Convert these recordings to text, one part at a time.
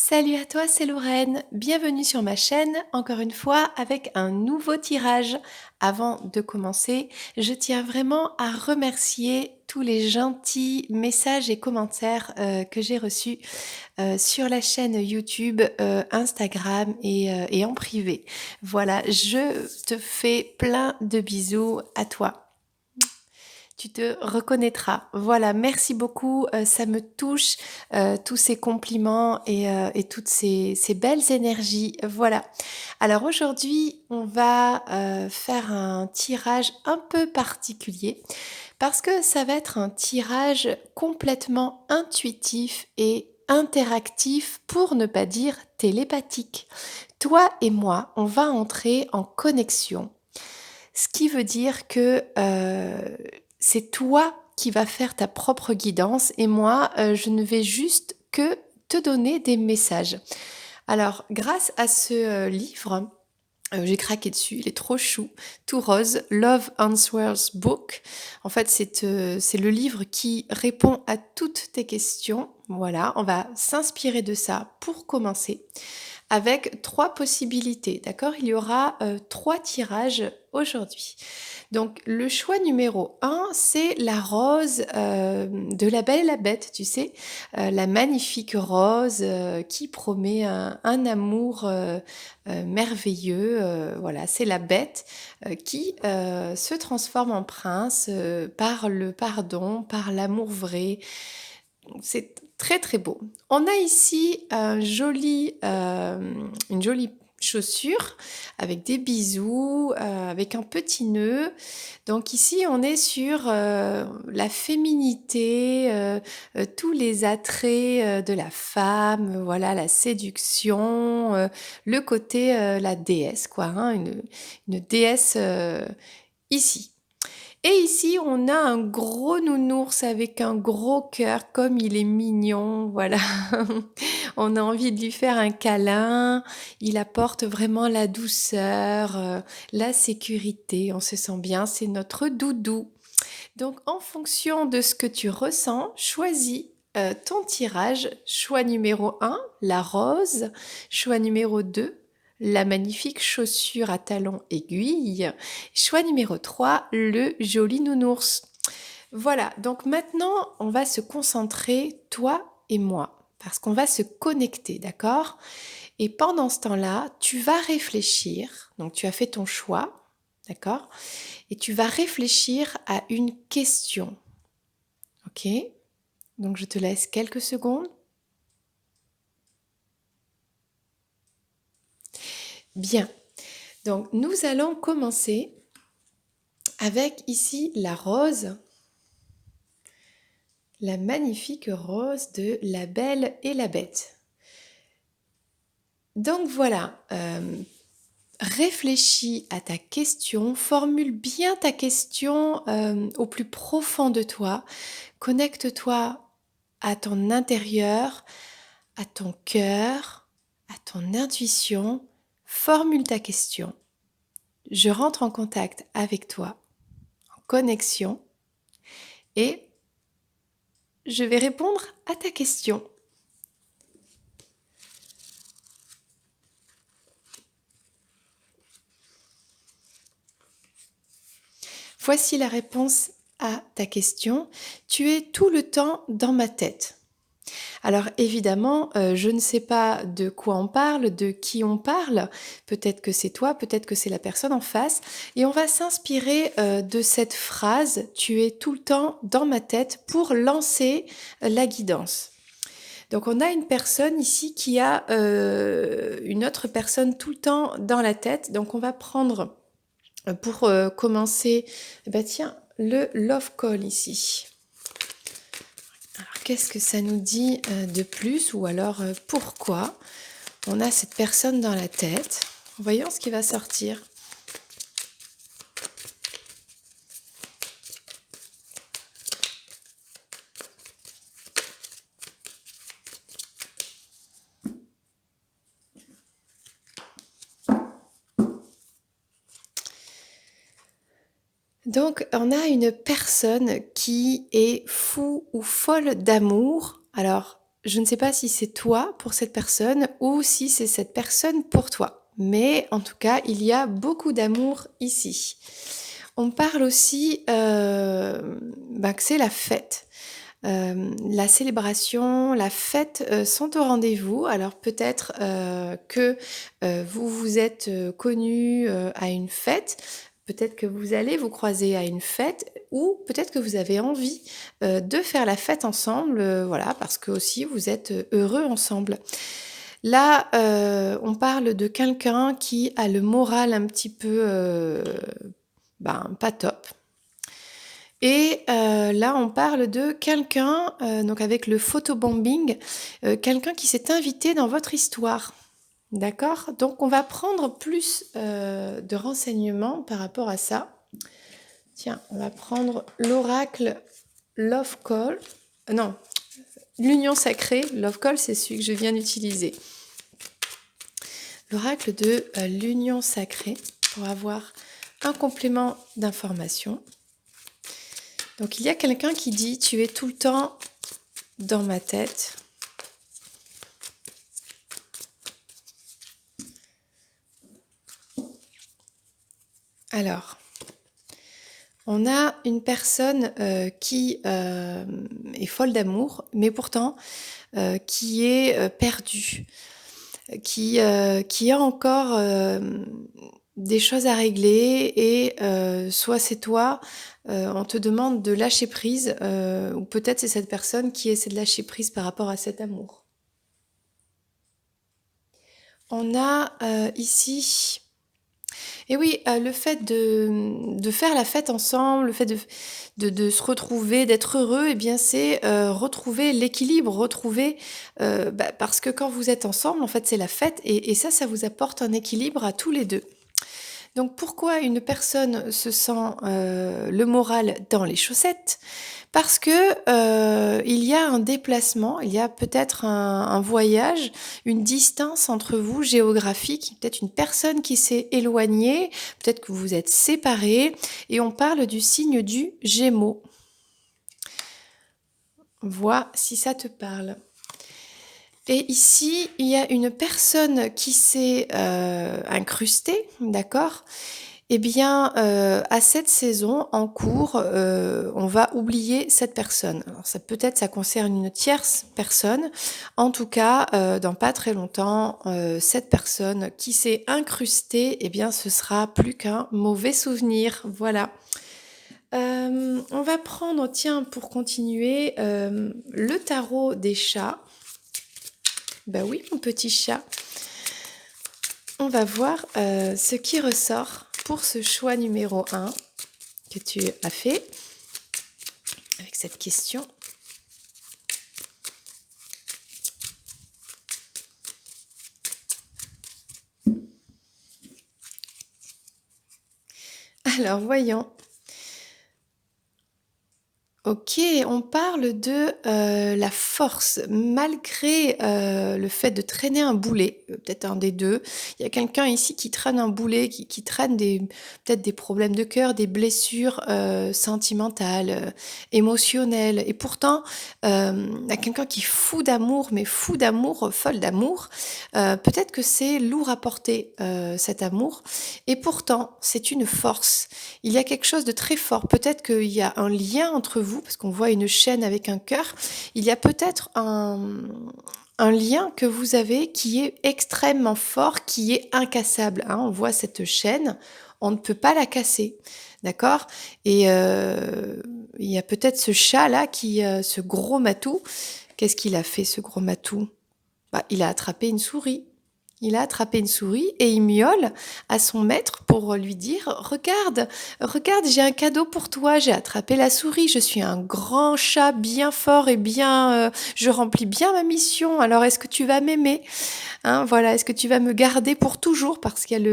Salut à toi, c'est Lorraine. Bienvenue sur ma chaîne, encore une fois, avec un nouveau tirage. Avant de commencer, je tiens vraiment à remercier tous les gentils messages et commentaires que j'ai reçus sur la chaîne YouTube, Instagram et en privé. Voilà, je te fais plein de bisous à toi. Tu te reconnaîtras. Voilà, merci beaucoup. Ça me touche, tous ces compliments et toutes ces belles énergies. Voilà. Alors aujourd'hui, on va faire un tirage un peu particulier parce que ça va être un tirage complètement intuitif et interactif pour ne pas dire télépathique. Toi et moi, on va entrer en connexion, ce qui veut dire que c'est toi qui vas faire ta propre guidance et moi, je ne vais juste que te donner des messages. Alors, grâce à ce livre, j'ai craqué dessus, il est trop chou, tout rose, Love Answers Book. En fait, c'est le livre qui répond à toutes tes questions. Voilà, on va s'inspirer de ça pour commencer avec trois possibilités, d'accord? Il y aura trois tirages aujourd'hui. Donc le choix numéro un, c'est la rose de La Belle et la Bête, tu sais, la magnifique rose qui promet un amour merveilleux. Voilà, c'est la bête qui se transforme en prince par le pardon, par l'amour vrai. C'est très très beau. On a ici une jolie chaussure avec des bisous, avec un petit nœud. Donc ici, on est sur la féminité, tous les attraits de la femme, voilà, la séduction, le côté la déesse, quoi, hein, une déesse ici. Et ici, on a un gros nounours avec un gros cœur, comme il est mignon, voilà. On a envie de lui faire un câlin. Il apporte vraiment la douceur, la sécurité. On se sent bien, c'est notre doudou. Donc, en fonction de ce que tu ressens, choisis ton tirage. Choix numéro un, la rose. Choix numéro 2, la magnifique chaussure à talons aiguilles. Choix numéro 3, le joli nounours. Voilà, donc maintenant, on va se concentrer, toi et moi, parce qu'on va se connecter, d'accord? Et pendant ce temps-là, tu vas réfléchir. Donc, tu as fait ton choix, d'accord? Et tu vas réfléchir à une question. Ok? Donc je te laisse quelques secondes. Bien. Donc nous allons commencer avec ici la rose, la magnifique rose de La Belle et la Bête. Donc voilà, réfléchis à ta question, formule bien ta question au plus profond de toi, connecte-toi à ton intérieur, à ton cœur, à ton intuition, formule ta question. Je rentre en contact avec toi, en connexion, et je vais répondre à ta question. Voici la réponse à ta question. Tu es tout le temps dans ma tête. Alors évidemment, je ne sais pas de quoi on parle, de qui on parle. Peut-être que c'est toi, peut-être que c'est la personne en face. Et on va s'inspirer de cette phrase, tu es tout le temps dans ma tête, pour lancer la guidance. Donc on a une personne ici qui a une autre personne tout le temps dans la tête. Donc on va prendre pour commencer, bah tiens, le love call ici. Alors qu'est-ce que ça nous dit de plus, ou alors pourquoi on a cette personne dans la tête? Voyons ce qui va sortir. Donc, on a une personne qui est fou ou folle d'amour. Alors, je ne sais pas si c'est toi pour cette personne ou si c'est cette personne pour toi. Mais en tout cas, il y a beaucoup d'amour ici. On parle aussi que c'est la fête. La célébration, la fête sont au rendez-vous. Alors peut-être que vous vous êtes connus à une fête, peut-être que vous allez vous croiser à une fête, ou peut-être que vous avez envie de faire la fête ensemble, voilà, parce que aussi vous êtes heureux ensemble. Là, on parle de quelqu'un qui a le moral un petit peu pas top. Et là, on parle de quelqu'un, donc avec le photobombing, quelqu'un qui s'est invité dans votre histoire. D'accord? Donc, on va prendre plus de renseignements par rapport à ça. Tiens, on va prendre l'oracle Love Call. Non, l'union sacrée. Love Call, c'est celui que je viens d'utiliser. L'oracle de l'union sacrée pour avoir un complément d'information. Donc il y a quelqu'un qui dit « Tu es tout le temps dans ma tête ». Alors, on a une personne qui est folle d'amour, mais pourtant qui est perdue, qui a encore des choses à régler et soit c'est toi, on te demande de lâcher prise, ou peut-être c'est cette personne qui essaie de lâcher prise par rapport à cet amour. On a ici, et oui, le fait de faire la fête ensemble, le fait de se retrouver, d'être heureux, eh bien c'est retrouver l'équilibre, retrouver, parce que quand vous êtes ensemble, en fait c'est la fête, et ça vous apporte un équilibre à tous les deux. Donc pourquoi une personne se sent le moral dans les chaussettes? Parce que il y a un déplacement, il y a peut-être un voyage, une distance entre vous géographique, peut-être une personne qui s'est éloignée, peut-être que vous vous êtes séparés, et on parle du signe du Gémeaux. Vois si ça te parle. Et ici, il y a une personne qui s'est incrustée, d'accord? Eh bien, à cette saison en cours, on va oublier cette personne. Alors ça peut-être ça concerne une tierce personne. En tout cas, dans pas très longtemps, cette personne qui s'est incrustée, eh bien, ce sera plus qu'un mauvais souvenir. Voilà. On va prendre, tiens, pour continuer, le tarot des chats. Ben oui, mon petit chat. On va voir ce qui ressort pour ce choix numéro 1 que tu as fait avec cette question. Alors, voyons. Ok, on parle de la force, malgré le fait de traîner un boulet, peut-être un des deux. Il y a quelqu'un ici qui traîne un boulet, qui traîne peut-être des problèmes de cœur, des blessures sentimentales, émotionnelles. Et pourtant, il y a quelqu'un qui est fou d'amour, mais fou d'amour, folle d'amour. Peut-être que c'est lourd à porter cet amour. Et pourtant, c'est une force. Il y a quelque chose de très fort. Peut-être qu'il y a un lien entre vous, parce qu'on voit une chaîne avec un cœur. Il y a peut-être un lien que vous avez qui est extrêmement fort, qui est incassable. Hein. On voit cette chaîne, on ne peut pas la casser. D'accord? Et il y a peut-être ce chat-là, ce gros matou. Qu'est-ce qu'il a fait, ce gros matou? Il a attrapé une souris. Il a attrapé une souris et il miaule à son maître pour lui dire « Regarde, regarde, j'ai un cadeau pour toi, j'ai attrapé la souris, je suis un grand chat bien fort et bien... je remplis bien ma mission, alors est-ce que tu vas m'aimer hein, voilà, est-ce que tu vas me garder pour toujours ?» Parce qu'il y a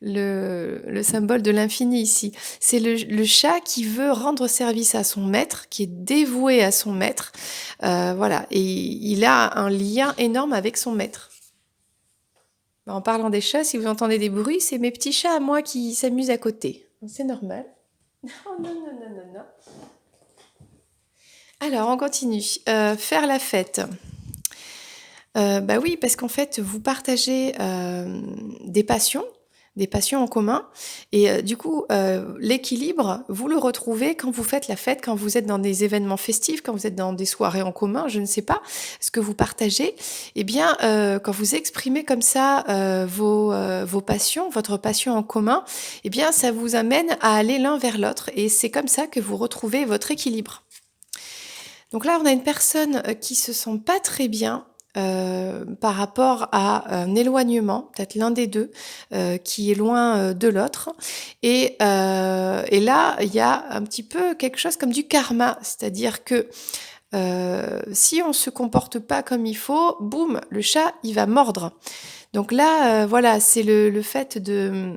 le symbole de l'infini ici. C'est le chat qui veut rendre service à son maître, qui est dévoué à son maître. Voilà, et il a un lien énorme avec son maître. En parlant des chats, si vous entendez des bruits, c'est mes petits chats à moi qui s'amusent à côté. C'est normal. Oh non, non, non, non, non. Alors on continue. Faire la fête. Bah, oui, parce qu'en fait, vous partagez, des passions en commun et du coup, l'équilibre, vous le retrouvez quand vous faites la fête, quand vous êtes dans des événements festifs, quand vous êtes dans des soirées en commun, je ne sais pas, ce que vous partagez. Eh bien, quand vous exprimez comme ça, vos passions, votre passion en commun, eh bien, ça vous amène à aller l'un vers l'autre et c'est comme ça que vous retrouvez votre équilibre. Donc là, on a une personne qui se sent pas très bien par rapport à un éloignement, peut-être l'un des deux, qui est loin de l'autre. Et là, il y a un petit peu quelque chose comme du karma, c'est-à-dire que si on se comporte pas comme il faut, boum, le chat, il va mordre. Donc là, voilà, c'est le fait de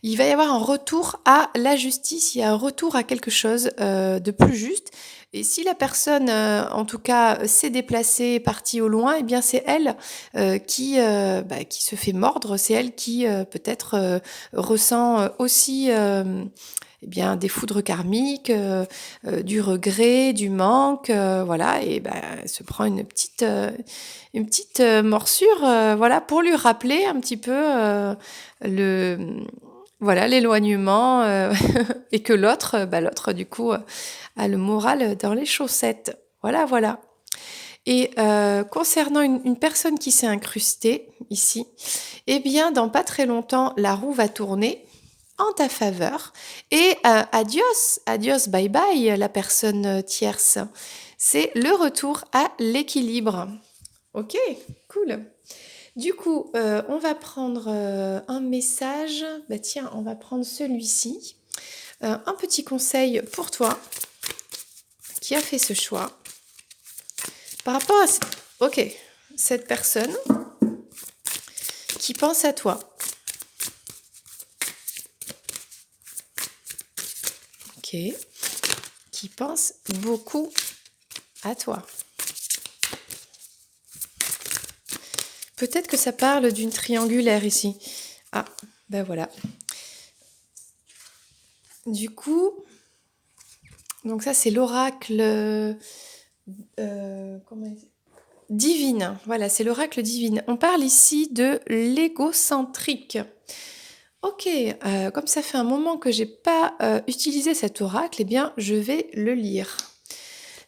il va y avoir un retour à la justice, il y a un retour à quelque chose de plus juste. Et si la personne, en tout cas, s'est déplacée, est partie au loin, eh bien c'est elle qui se fait mordre, c'est elle qui peut-être ressent aussi eh bien, des foudres karmiques, du regret, du manque, voilà, et ben, elle se prend une petite morsure, voilà, pour lui rappeler un petit peu le voilà, l'éloignement, et que l'autre, bah, l'autre du coup, a le moral dans les chaussettes. Voilà, voilà. Et concernant une personne qui s'est incrustée ici, eh bien, dans pas très longtemps, la roue va tourner en ta faveur et adios, adios, bye bye, la personne tierce. C'est le retour à l'équilibre. OK, cool. Du coup, on va prendre un message. Bah tiens, on va prendre celui-ci. Un petit conseil pour toi qui a fait ce choix. Par rapport à ok, cette personne qui pense à toi. Ok. Qui pense beaucoup à toi. Peut-être que ça parle d'une triangulaire ici. Ah, ben voilà. Du coup, donc ça c'est l'oracle divine. Voilà, c'est l'oracle divine. On parle ici de l'égocentrique. Ok, comme ça fait un moment que j'ai pas utilisé cet oracle, eh bien je vais le lire.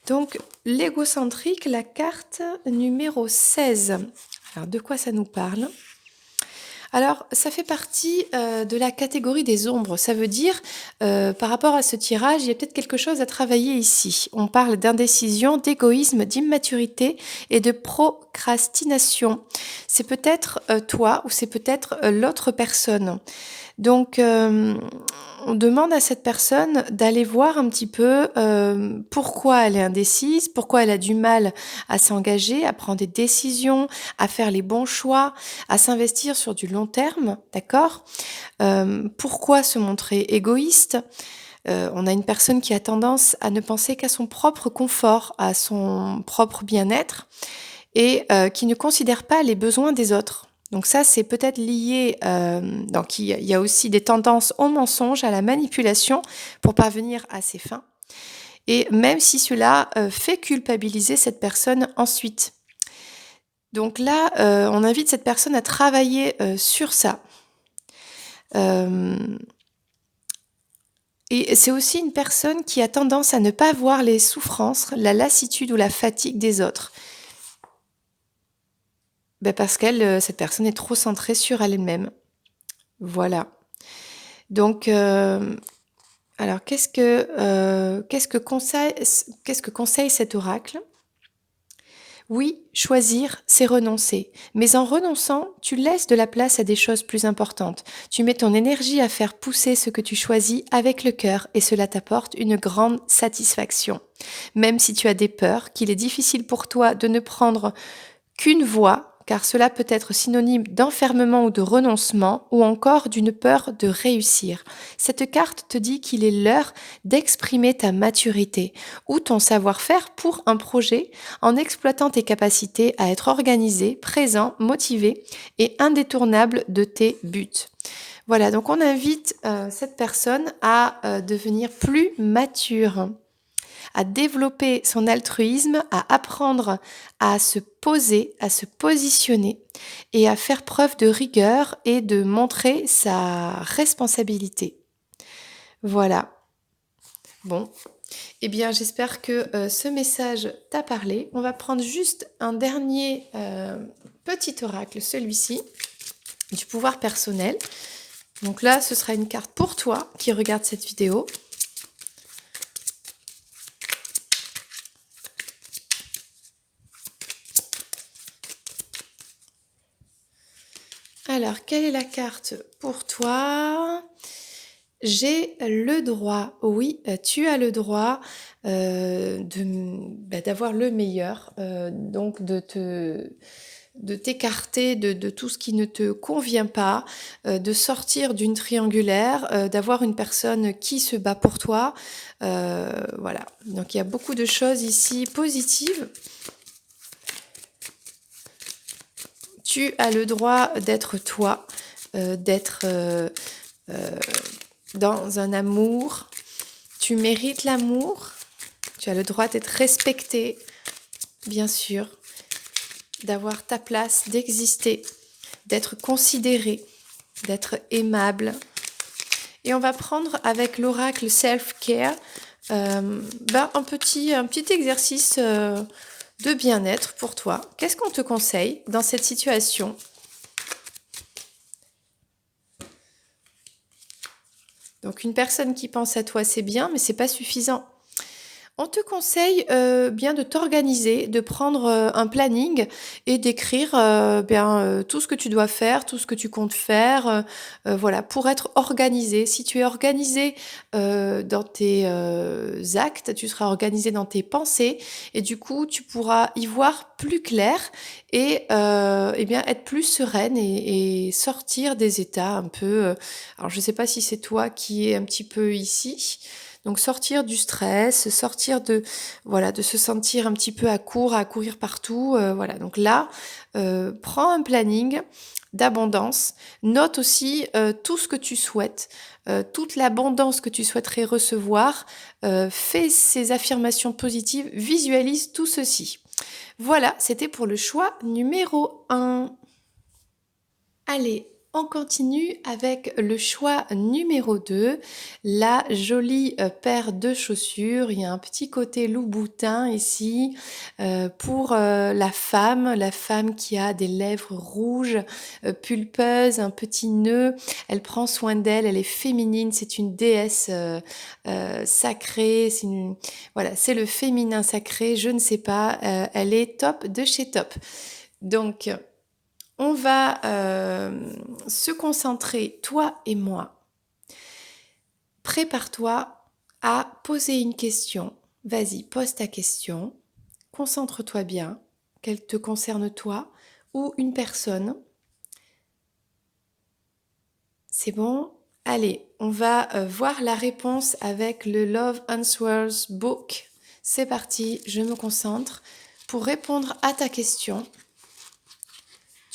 Donc l'égocentrique, la carte numéro 16. Alors de quoi ça nous parle ? Alors, ça fait partie de la catégorie des ombres. Ça veut dire, par rapport à ce tirage, il y a peut-être quelque chose à travailler ici. On parle d'indécision, d'égoïsme, d'immaturité et de procrastination. C'est peut-être toi ou c'est peut-être l'autre personne. Donc, on demande à cette personne d'aller voir un petit peu pourquoi elle est indécise, pourquoi elle a du mal à s'engager, à prendre des décisions, à faire les bons choix, à s'investir sur du long terme, d'accord. Pourquoi se montrer égoïste. On a une personne qui a tendance à ne penser qu'à son propre confort, à son propre bien-être et qui ne considère pas les besoins des autres. Donc ça, c'est peut-être lié, donc il y a aussi des tendances au mensonge, à la manipulation pour parvenir à ses fins. Et même si cela fait culpabiliser cette personne ensuite. Donc là, on invite cette personne à travailler sur ça. Et c'est aussi une personne qui a tendance à ne pas voir les souffrances, la lassitude ou la fatigue des autres. Ben parce qu'elle, cette personne est trop centrée sur elle-même. Voilà. Donc, alors qu'est-ce que conseille cet oracle ? Oui, choisir, c'est renoncer. Mais en renonçant, tu laisses de la place à des choses plus importantes. Tu mets ton énergie à faire pousser ce que tu choisis avec le cœur et cela t'apporte une grande satisfaction. Même si tu as des peurs, qu'il est difficile pour toi de ne prendre qu'une voie, car cela peut être synonyme d'enfermement ou de renoncement, ou encore d'une peur de réussir. Cette carte te dit qu'il est l'heure d'exprimer ta maturité ou ton savoir-faire pour un projet en exploitant tes capacités à être organisé, présent, motivé et indétournable de tes buts. Voilà, donc on invite cette personne à devenir plus mature. à développer son altruisme, à apprendre à se poser, à se positionner et à faire preuve de rigueur et de montrer sa responsabilité. Voilà. Bon, eh bien, j'espère que ce message t'a parlé. On va prendre juste un dernier petit oracle, celui-ci, du pouvoir personnel. Donc là, ce sera une carte pour toi qui regarde cette vidéo. Alors, quelle est la carte pour toi? J'ai le droit, oui, tu as le droit d'avoir le meilleur, donc de t'écarter de tout ce qui ne te convient pas, de sortir d'une triangulaire, d'avoir une personne qui se bat pour toi. Voilà, donc il y a beaucoup de choses ici positives. Tu as le droit d'être toi, d'être dans un amour. Tu mérites l'amour. Tu as le droit d'être respecté, bien sûr, d'avoir ta place, d'exister, d'être considéré, d'être aimable. Et on va prendre avec l'oracle Self-Care un petit exercice de bien-être pour toi. Qu'est-ce qu'on te conseille dans cette situation ? Donc une personne qui pense à toi, c'est bien, mais c'est pas suffisant. On te conseille bien de t'organiser, de prendre un planning et d'écrire tout ce que tu dois faire, tout ce que tu comptes faire, voilà, pour être organisé. Si tu es organisé dans tes actes, tu seras organisé dans tes pensées et du coup, tu pourras y voir plus clair et être plus sereine et sortir des états un peu. Alors, je ne sais pas si c'est toi qui es un petit peu ici. Donc sortir du stress, sortir de se sentir un petit peu à court, à courir partout. Voilà. Donc là, prends un planning d'abondance. Note aussi tout ce que tu souhaites, toute l'abondance que tu souhaiterais recevoir. Fais ces affirmations positives, visualise tout ceci. Voilà, c'était pour le choix numéro 1. Allez, on continue avec le choix numéro 2, la jolie paire de chaussures. Il y a un petit côté loup-boutin ici pour la femme qui a des lèvres rouges, pulpeuses, un petit nœud. Elle prend soin d'elle, elle est féminine, c'est une déesse sacrée. Voilà, c'est le féminin sacré, je ne sais pas, elle est top de chez top. Donc, on va se concentrer, toi et moi. Prépare-toi à poser une question. Vas-y, pose ta question. Concentre-toi bien, qu'elle te concerne toi ou une personne. C'est bon? Allez, on va voir la réponse avec le Love Answers Book. C'est parti, je me concentre pour répondre à ta question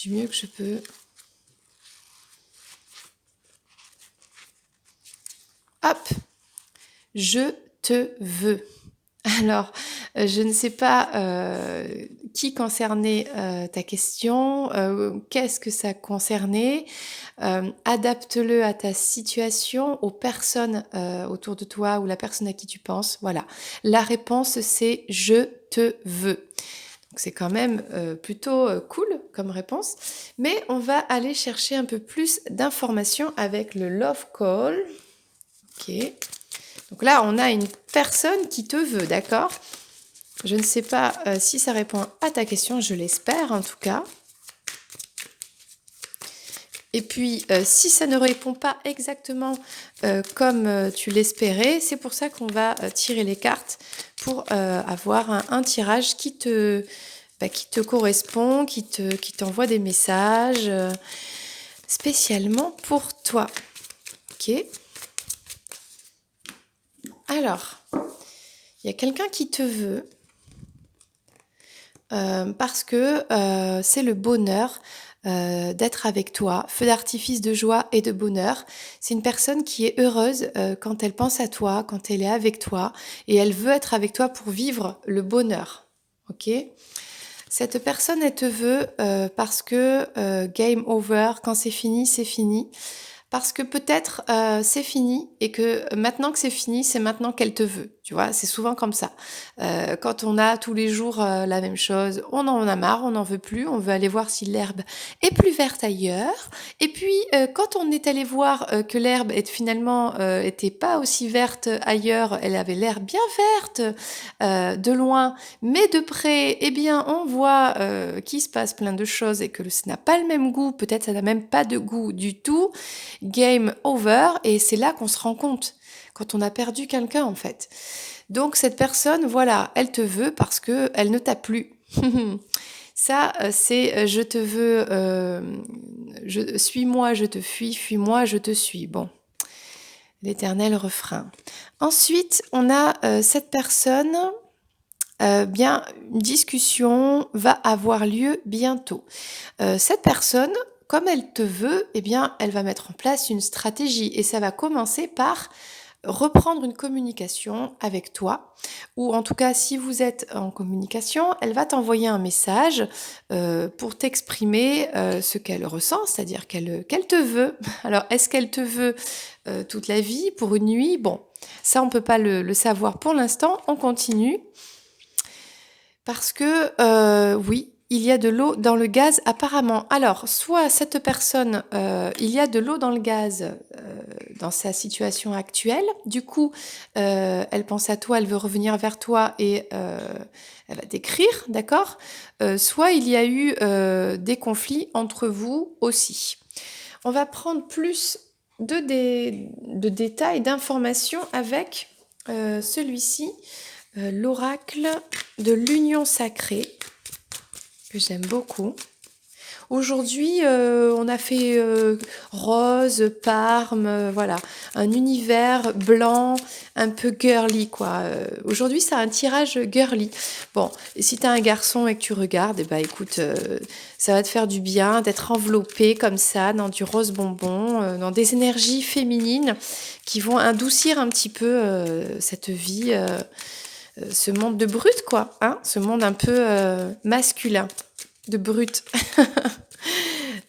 du mieux que je peux. Hop, je te veux. Alors, je ne sais pas qui concernait ta question, qu'est-ce que ça concernait. Adapte-le à ta situation, aux personnes autour de toi ou la personne à qui tu penses. Voilà. La réponse, c'est « je te veux ». Donc, c'est quand même plutôt cool comme réponse. Mais on va aller chercher un peu plus d'informations avec le Love Call. Ok. Donc là, on a une personne qui te veut, d'accord? Je ne sais pas si ça répond à ta question, je l'espère en tout cas. Et puis, si ça ne répond pas exactement comme tu l'espérais, c'est pour ça qu'on va tirer les cartes pour avoir un tirage qui te correspond, qui t'envoie des messages spécialement pour toi. Ok? Alors, il y a quelqu'un qui te veut. parce que c'est le bonheur d'être avec toi, feu d'artifice de joie et de bonheur. C'est une personne qui est heureuse quand elle pense à toi, quand elle est avec toi, et elle veut être avec toi pour vivre le bonheur. Ok? Cette personne, elle te veut parce que game over, quand c'est fini, c'est fini. Parce que peut-être c'est fini et que maintenant que c'est fini, c'est maintenant qu'elle te veut. Tu vois, c'est souvent comme ça. Quand on a tous les jours la même chose, on en a marre, on n'en veut plus, on veut aller voir si l'herbe est plus verte ailleurs. Et puis quand on est allé voir que l'herbe finalement était pas aussi verte ailleurs, elle avait l'air bien verte de loin, mais de près, eh bien, on voit qu'il se passe plein de choses et que ça n'a pas le même goût. Peut-être ça n'a même pas de goût du tout. Game over, et c'est là qu'on se rend compte quand on a perdu quelqu'un en fait. Donc cette personne, voilà, elle te veut parce que elle ne t'a plus. Ça, c'est je te veux, suis-moi, je te fuis, fuis-moi, je te suis. Bon, l'éternel refrain. Ensuite, on a cette personne. Bien, une discussion va avoir lieu bientôt. Cette personne, comme elle te veut, eh bien, elle va mettre en place une stratégie et ça va commencer par reprendre une communication avec toi, ou en tout cas, si vous êtes en communication, elle va t'envoyer un message pour t'exprimer ce qu'elle ressent, c'est-à-dire qu'elle te veut. Alors, est-ce qu'elle te veut toute la vie, pour une nuit? Bon, ça, on peut pas le savoir pour l'instant. On continue. Parce que oui, il y a de l'eau dans le gaz apparemment. Alors, soit cette personne, il y a de l'eau dans le gaz dans sa situation actuelle. Du coup, elle pense à toi, elle veut revenir vers toi et elle va t'écrire, d'accord? Soit il y a eu des conflits entre vous aussi. On va prendre plus de détails, d'informations avec celui-ci. L'oracle de l'union sacrée, que j'aime beaucoup. Aujourd'hui, on a fait rose, parme, voilà, un univers blanc, un peu girly, quoi. Aujourd'hui, c'est un tirage girly. Bon, et si t'as un garçon et que tu regardes, eh ben, écoute, ça va te faire du bien d'être enveloppé comme ça dans du rose bonbon, dans des énergies féminines qui vont adoucir un petit peu cette vie. Ce monde de brut, quoi, hein, ce monde un peu masculin, de brut.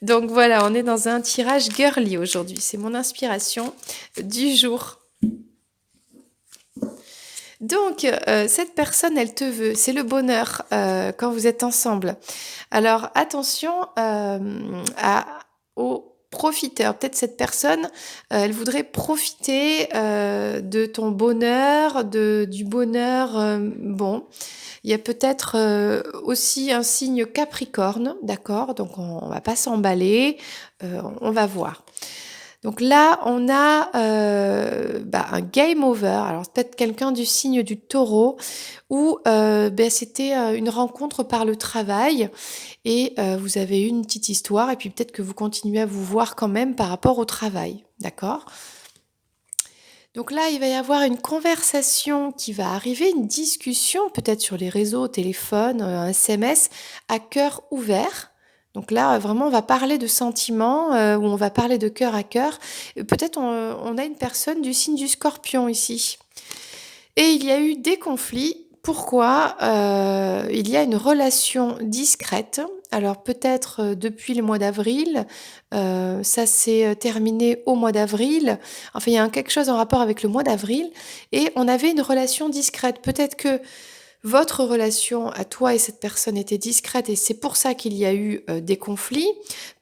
Donc voilà, on est dans un tirage girly aujourd'hui. C'est mon inspiration du jour. Donc, cette personne, elle te veut. C'est le bonheur quand vous êtes ensemble. Alors, attention aux profiteurs. Peut-être cette personne, elle voudrait profiter de ton bonheur, du bonheur. Bon, il y a peut-être aussi un signe Capricorne, d'accord? Donc, on va pas s'emballer. On va voir. Donc là, on a un game over. Alors peut-être quelqu'un du signe du taureau où c'était une rencontre par le travail et vous avez eu une petite histoire et puis peut-être que vous continuez à vous voir quand même par rapport au travail. D'accord? Donc là, il va y avoir une conversation qui va arriver, une discussion peut-être sur les réseaux, au téléphone, un SMS à cœur ouvert. Donc là, vraiment, on va parler de sentiments ou on va parler de cœur à cœur. Peut-être on a une personne du signe du Scorpion ici. Et il y a eu des conflits. Pourquoi il y a une relation discrète. Alors peut-être depuis le mois d'avril, ça s'est terminé au mois d'avril. Enfin, il y a quelque chose en rapport avec le mois d'avril. Et on avait une relation discrète. Peut-être que votre relation à toi et cette personne était discrète et c'est pour ça qu'il y a eu des conflits.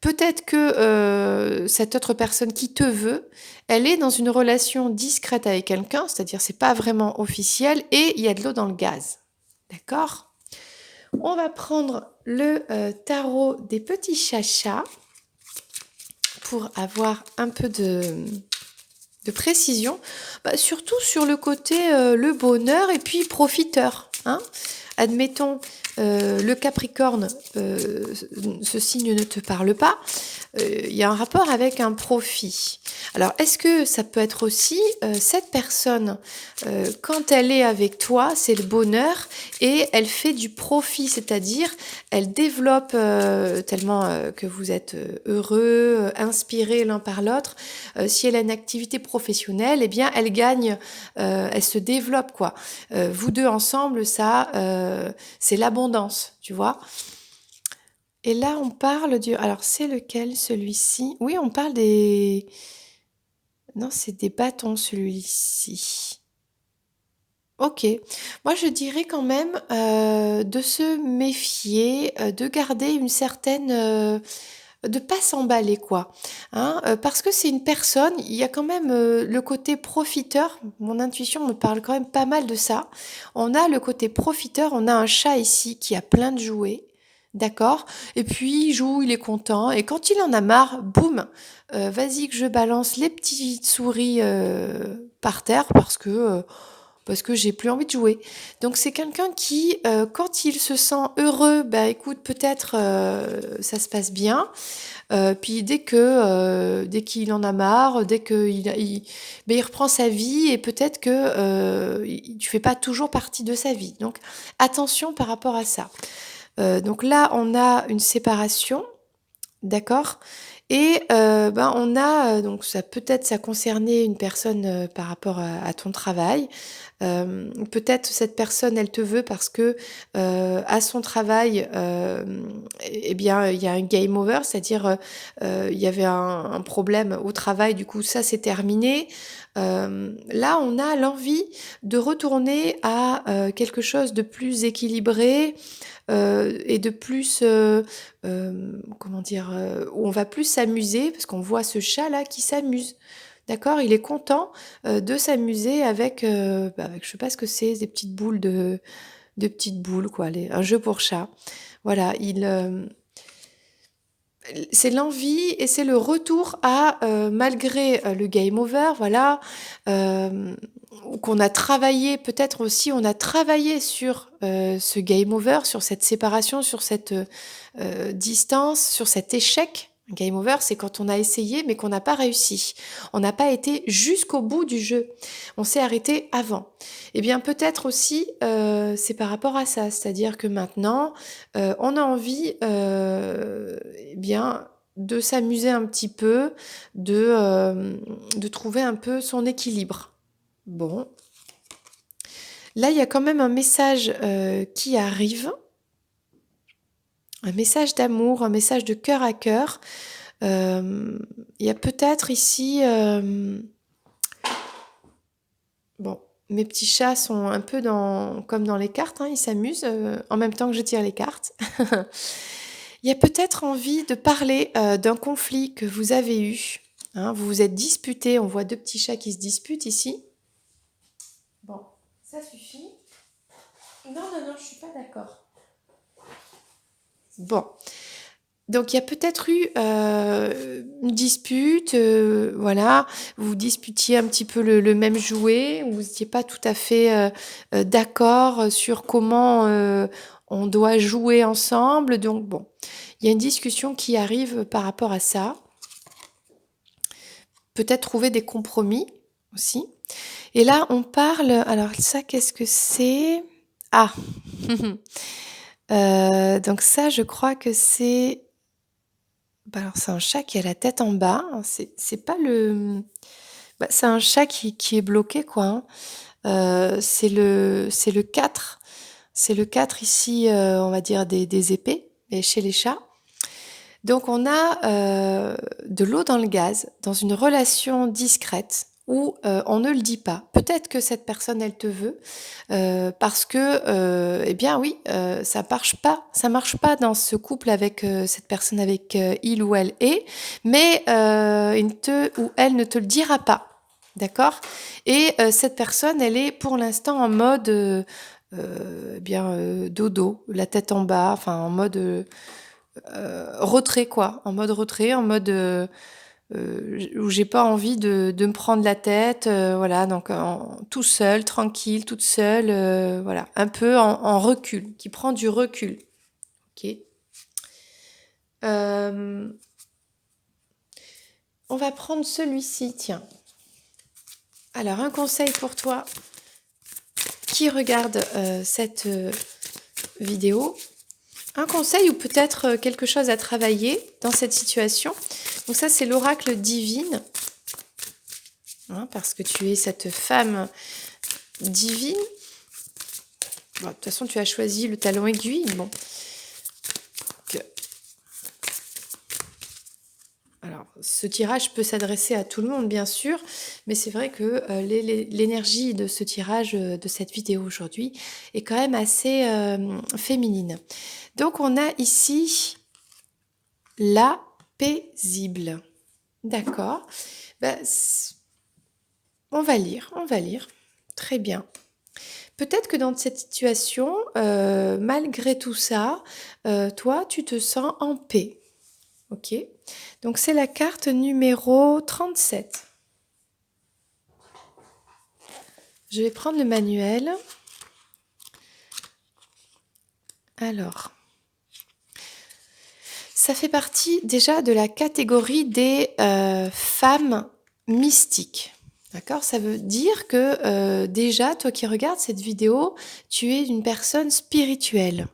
Peut-être que cette autre personne qui te veut, elle est dans une relation discrète avec quelqu'un, c'est-à-dire c'est pas vraiment officiel et il y a de l'eau dans le gaz. D'accord? On va prendre le tarot des petits chachas pour avoir un peu de précision, surtout sur le côté le bonheur et puis profiteur. Hein. Admettons, le Capricorne, ce signe ne te parle pas. il y a un rapport avec un profit. Alors, est-ce que ça peut être aussi, cette personne, quand elle est avec toi, c'est le bonheur et elle fait du profit, c'est-à-dire elle développe, tellement, que vous êtes, heureux, inspirés l'un par l'autre. Si elle a une activité professionnelle, eh bien, elle gagne, elle se développe, quoi. Vous 2 ensemble, ça, c'est l'abondance, tu vois? Et là, on parle du alors c'est lequel celui-ci? Oui, on parle des non, c'est des bâtons celui-ci. OK. Moi, je dirais quand même, de se méfier, de garder une certaine, de pas s'emballer quoi, hein, parce que c'est une personne il y a quand même, le côté profiteur. Mon intuition me parle quand même pas mal de ça. On a le côté profiteur, on a un chat ici qui a plein de jouets, d'accord? Et puis il joue, il est content et quand il en a marre, boum, vas-y que je balance les petites souris, par terre parce que j'ai plus envie de jouer. Donc c'est quelqu'un qui, quand il se sent heureux, bah, écoute, peut-être, ça se passe bien. Puis dès qu'il en a marre, dès qu'il a il reprend sa vie et peut-être que, tu fais pas toujours partie de sa vie. Donc attention par rapport à ça. Donc là, on a une séparation, d'accord? Et ben, on a, donc ça peut-être ça concernait une personne, par rapport à ton travail. Peut-être cette personne, elle te veut parce que, à son travail, bien, il y a un game over, c'est-à-dire, il y avait un problème au travail, du coup, ça, c'est terminé. Là, on a l'envie de retourner à, quelque chose de plus équilibré, et de plus, comment dire? Où on va plus s'amuser parce qu'on voit ce chat-là qui s'amuse. D'accord? Il est content, de s'amuser avec, bah, avec je sais pas ce que c'est, des petites boules de petites boules quoi, les un jeu pour chat. Voilà, c'est l'envie et c'est le retour à, malgré, le game over, voilà, hem, qu'on a travaillé peut-être aussi on a travaillé sur, ce game over, sur cette séparation, sur cette, distance, sur cet échec. Game over, c'est quand on a essayé mais qu'on n'a pas réussi. On n'a pas été jusqu'au bout du jeu. On s'est arrêté avant. Eh bien peut-être aussi, c'est par rapport à ça, c'est-à-dire que maintenant, on a envie, eh bien, de s'amuser un petit peu, de trouver un peu son équilibre. Bon, là, il y a quand même un message, qui arrive, un message d'amour, un message de cœur à cœur. Il y a peut-être ici, bon, mes petits chats sont un peu dans comme dans les cartes, hein, ils s'amusent, en même temps que je tire les cartes. Il y a peut-être envie de parler, d'un conflit que vous avez eu, hein. Vous vous êtes disputés, on voit 2 petits chats qui se disputent ici. Bon, ça suffit. Non, non, non, je suis pas d'accord. Bon, donc il y a peut-être eu, une dispute, voilà. Vous vous disputiez un petit peu le même jouet, vous étiez pas tout à fait, d'accord sur comment, on doit jouer ensemble. Donc bon, il y a une discussion qui arrive par rapport à ça. Peut-être trouver des compromis aussi. Et là, on parle alors ça, qu'est-ce que c'est? Ah! Donc ça, je crois que c'est bah, alors c'est un chat qui a la tête en bas, hein, c'est pas le bah, c'est un chat qui est bloqué quoi, hein. C'est le 4. C'est le 4 ici, on va dire des épées, mais chez les chats. Donc on a, de l'eau dans le gaz, dans une relation discrète où, on ne le dit pas. Peut-être que cette personne, elle te veut, parce que, eh bien oui, ça marche pas dans ce couple avec, cette personne avec, il ou elle est, mais, il ne te ou elle ne te le dira pas. D'accord? Et cette personne, elle est pour l'instant en mode, eh bien, dodo, la tête en bas, enfin en mode, retrait quoi, en mode retrait, en mode, où j'ai pas envie de me prendre la tête, voilà donc tout seul, tranquille, toute seule, voilà, un peu en recul, qui prend du recul. OK. Hem, On va prendre celui-ci, tiens. Alors, un conseil pour toi qui regarde cette vidéo. Un conseil ou peut-être quelque chose à travailler dans cette situation. Donc ça, c'est l'oracle divine. Hein, parce que tu es cette femme divine. Bon, de toute façon, tu as choisi le talon aiguille. Bon. Alors, ce tirage peut s'adresser à tout le monde, bien sûr, mais c'est vrai que l'énergie de ce tirage, de cette vidéo aujourd'hui, est quand même assez féminine. Donc, on a ici la paisible. D'accord. Ben, on va lire. Très bien. Peut-être que dans cette situation, malgré tout ça, toi, tu te sens en paix. Ok. Donc, c'est la carte numéro 37. Je vais prendre le manuel. Alors, ça fait partie déjà de la catégorie des femmes mystiques. D'accord? Ça veut dire que déjà, toi qui regardes cette vidéo, tu es une personne spirituelle.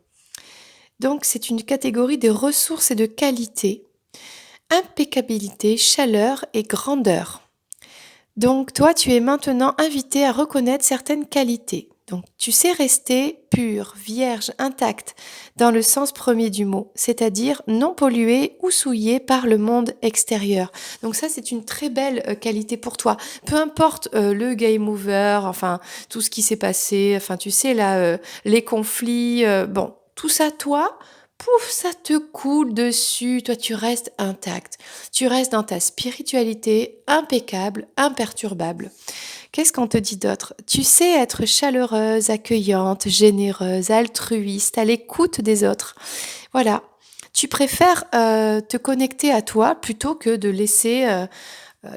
Donc, c'est une catégorie de ressources et de qualité, impeccabilité, chaleur et grandeur. Donc, toi, tu es maintenant invité à reconnaître certaines qualités. Donc, tu sais rester pure, vierge, intacte, dans le sens premier du mot, c'est-à-dire non polluée ou souillée par le monde extérieur. Donc ça, c'est une très belle qualité pour toi. Peu importe le game over, enfin, tout ce qui s'est passé, enfin, tu sais, là, les conflits, bon, tout ça, toi, pouf, ça te coule dessus. Toi, tu restes intact. Tu restes dans ta spiritualité impeccable, imperturbable. Qu'est-ce qu'on te dit d'autre? Tu sais être chaleureuse, accueillante, généreuse, altruiste, à l'écoute des autres. Voilà. Tu préfères te connecter à toi plutôt que de laisser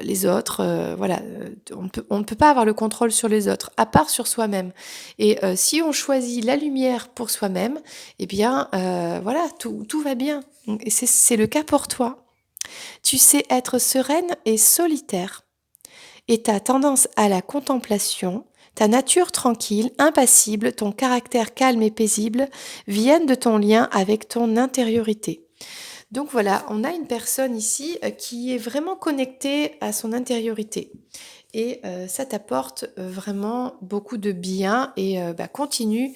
les autres. Voilà. On ne peut pas avoir le contrôle sur les autres, à part sur soi-même. Et si on choisit la lumière pour soi-même, eh bien, voilà, tout va bien. Et c'est le cas pour toi. Tu sais être sereine et solitaire. Et ta tendance à la contemplation, ta nature tranquille, impassible, ton caractère calme et paisible viennent de ton lien avec ton intériorité. Donc voilà, on a une personne ici qui est vraiment connectée à son intériorité. Et ça t'apporte vraiment beaucoup de bien et continue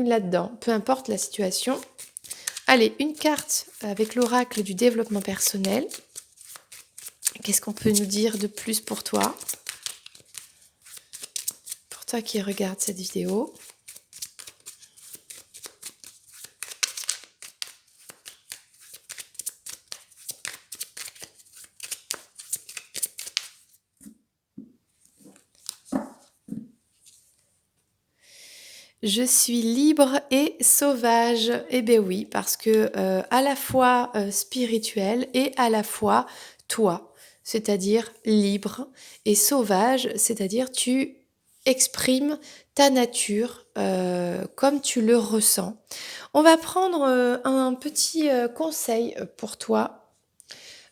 là-dedans, peu importe la situation. Allez, une carte avec l'oracle du développement personnel. Qu'est-ce qu'on peut nous dire de plus pour toi? Pour toi qui regarde cette vidéo. Je suis libre et sauvage. Eh bien oui, parce que à la fois spirituel et à la fois toi, c'est-à-dire libre et sauvage, c'est-à-dire tu exprimes ta nature comme tu le ressens. On va prendre un petit conseil pour toi.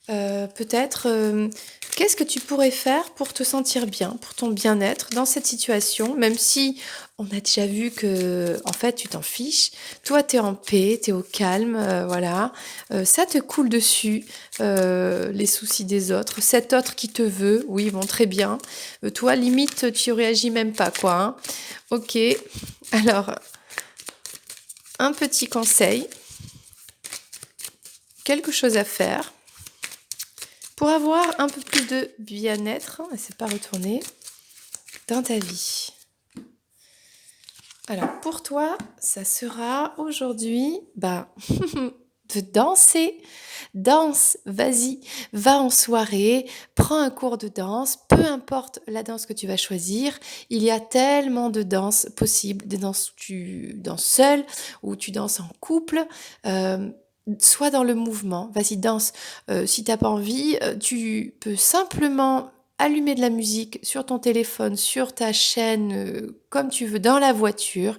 Peut-être, qu'est-ce que tu pourrais faire pour te sentir bien, pour ton bien-être dans cette situation, même si on a déjà vu que, en fait, tu t'en fiches. Toi, tu es en paix, tu es au calme, voilà. Ça te coule dessus, les soucis des autres. Cet autre qui te veut, oui, bon, très bien. Toi, limite, tu réagis même pas, quoi, hein. OK. Alors, un petit conseil, quelque chose à faire. Pour avoir un peu plus de bien-être, c'est pas retourné, dans ta vie. Alors pour toi, ça sera aujourd'hui de danser. Danse, vas-y, va en soirée, prends un cours de danse, peu importe la danse que tu vas choisir. Il y a tellement de danses possibles, des danses où tu danses seul, où tu danses en couple. Euh, Sois dans le mouvement, vas-y, danse. Si t'as pas envie, tu peux simplement allumer de la musique sur ton téléphone, sur ta chaîne, comme tu veux, dans la voiture,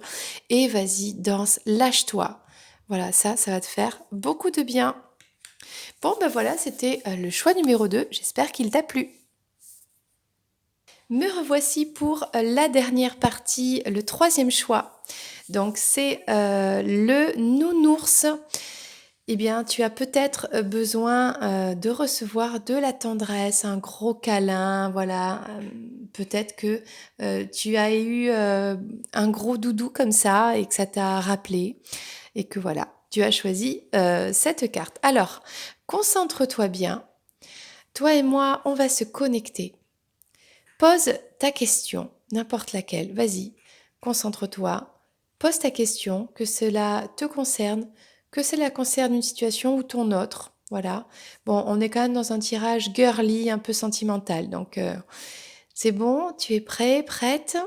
et vas-y, danse, lâche-toi. Voilà, ça va te faire beaucoup de bien. Bon, ben voilà, c'était le choix numéro 2. J'espère qu'il t'a plu. Me revoici pour la dernière partie, le troisième choix. Donc, c'est le nounours. Eh bien, tu as peut-être besoin de recevoir de la tendresse, un gros câlin, voilà. Peut-être que tu as eu un gros doudou comme ça et que ça t'a rappelé et que voilà, tu as choisi cette carte. Alors, concentre-toi bien. Toi et moi, on va se connecter. Pose ta question, n'importe laquelle. Vas-y, concentre-toi. Pose ta question, que cela te concerne, que cela concerne une situation ou ton autre. Voilà. Bon, on est quand même dans un tirage girly, un peu sentimental. Donc, c'est bon, tu es prêt, prête?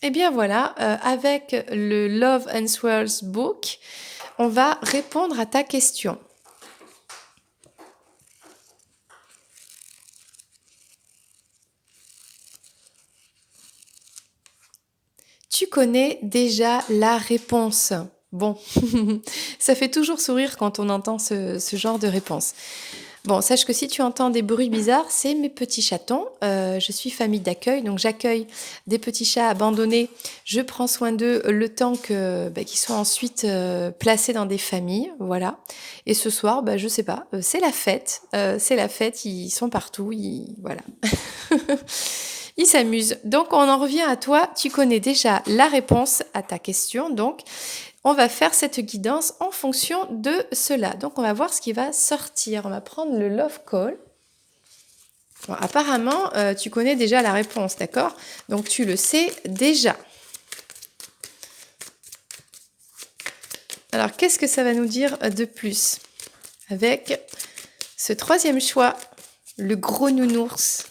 Eh bien voilà, avec le Love Answers Book, on va répondre à ta question. Tu connais déjà la réponse. Bon, ça fait toujours sourire quand on entend ce genre de réponse. Bon, sache que si tu entends des bruits bizarres, c'est mes petits chatons. Je suis famille d'accueil, donc j'accueille des petits chats abandonnés. Je prends soin d'eux le temps qu'ils soient ensuite placés dans des familles, voilà. Et ce soir, je sais pas, c'est la fête. C'est la fête, ils sont partout, voilà. Ils s'amusent. Donc, on en revient à toi. Tu connais déjà la réponse à ta question. Donc, on va faire cette guidance en fonction de cela. Donc, on va voir ce qui va sortir. On va prendre le Love Call. Bon, apparemment, tu connais déjà la réponse, d'accord? Donc, tu le sais déjà. Alors, qu'est-ce que ça va nous dire de plus? Avec ce troisième choix, le gros nounours.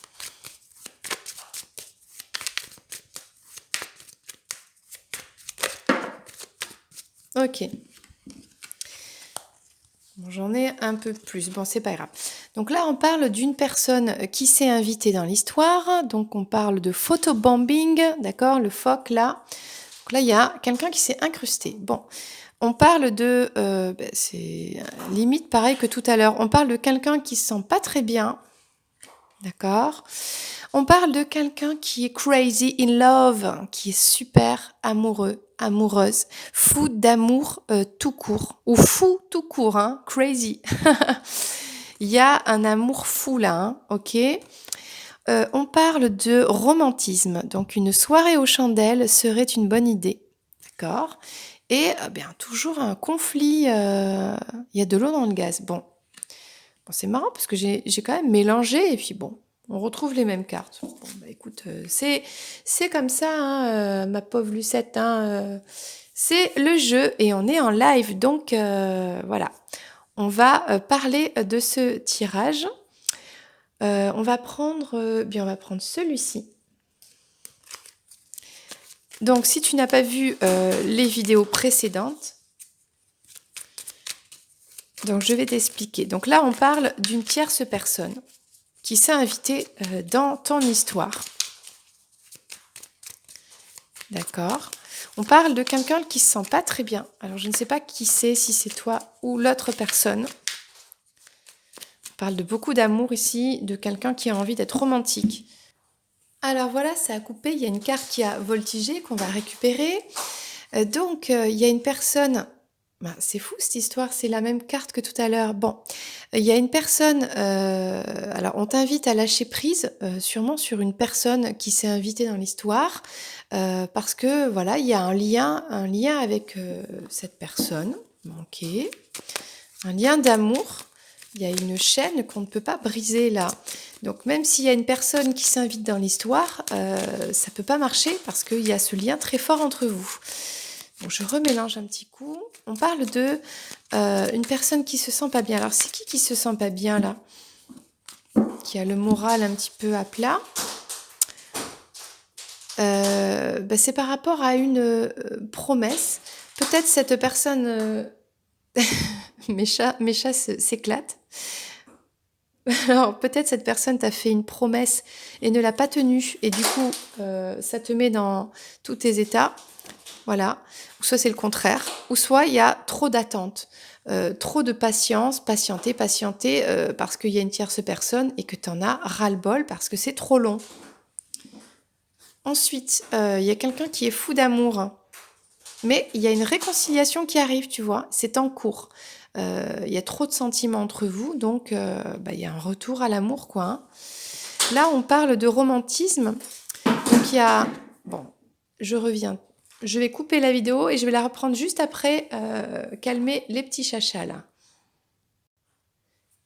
Ok. Bon, j'en ai un peu plus. Bon, c'est pas grave. Donc là, on parle d'une personne qui s'est invitée dans l'histoire. Donc, on parle de photobombing, d'accord? Le phoque, là. Donc là, il y a quelqu'un qui s'est incrusté. Bon, on parle de... c'est limite pareil que tout à l'heure. On parle de quelqu'un qui se sent pas très bien, d'accord? On parle de quelqu'un qui est crazy in love, qui est super amoureux, amoureuse, fou d'amour tout court, ou fou tout court, hein, crazy. Il y a un amour fou là, hein, ok. On parle de romantisme, donc une soirée aux chandelles serait une bonne idée, d'accord. Et bien toujours un conflit, il y a de l'eau dans le gaz. Bon, c'est marrant parce que j'ai quand même mélangé et puis bon, on retrouve les mêmes cartes. Bon, écoute, c'est comme ça, hein, ma pauvre Lucette. Hein, c'est le jeu et on est en live, donc voilà. On va parler de ce tirage. On va prendre celui-ci. Donc, si tu n'as pas vu les vidéos précédentes, donc je vais t'expliquer. Donc là, on parle d'une tierce personne qui s'est invitée dans ton histoire. D'accord. On parle de quelqu'un qui se sent pas très bien. Alors, je ne sais pas qui c'est, si c'est toi ou l'autre personne. On parle de beaucoup d'amour ici, de quelqu'un qui a envie d'être romantique. Alors voilà, ça a coupé. Il y a une carte qui a voltigé qu'on va récupérer. Donc, il y a une personne... c'est fou cette histoire, c'est la même carte que tout à l'heure. Bon, il y a une personne... alors, on t'invite à lâcher prise, sûrement sur une personne qui s'est invitée dans l'histoire, parce que, voilà, il y a un lien avec cette personne. Ok. Un lien d'amour. Il y a une chaîne qu'on ne peut pas briser là. Donc même s'il y a une personne qui s'invite dans l'histoire, ça ne peut pas marcher parce qu'il y a ce lien très fort entre vous. Donc je remélange un petit coup. On parle de une personne qui se sent pas bien. Alors c'est qui se sent pas bien là? Qui a le moral un petit peu à plat. C'est par rapport à une promesse. Peut-être cette personne... mes chats s'éclatent. Alors peut-être cette personne t'a fait une promesse et ne l'a pas tenue et du coup ça te met dans tous tes états. Voilà. Ou soit c'est le contraire, ou soit il y a trop d'attente, trop de patience, patienter, patienter, parce qu'il y a une tierce personne et que tu en as ras-le-bol parce que c'est trop long. Ensuite, il y a quelqu'un qui est fou d'amour, mais il y a une réconciliation qui arrive, tu vois? C'est en cours. Il y a trop de sentiments entre vous, donc il y a un retour à l'amour, quoi, hein. Là, on parle de romantisme, donc il y a bon, je reviens. Je vais couper la vidéo et je vais la reprendre juste après, calmer les petits chachas, là.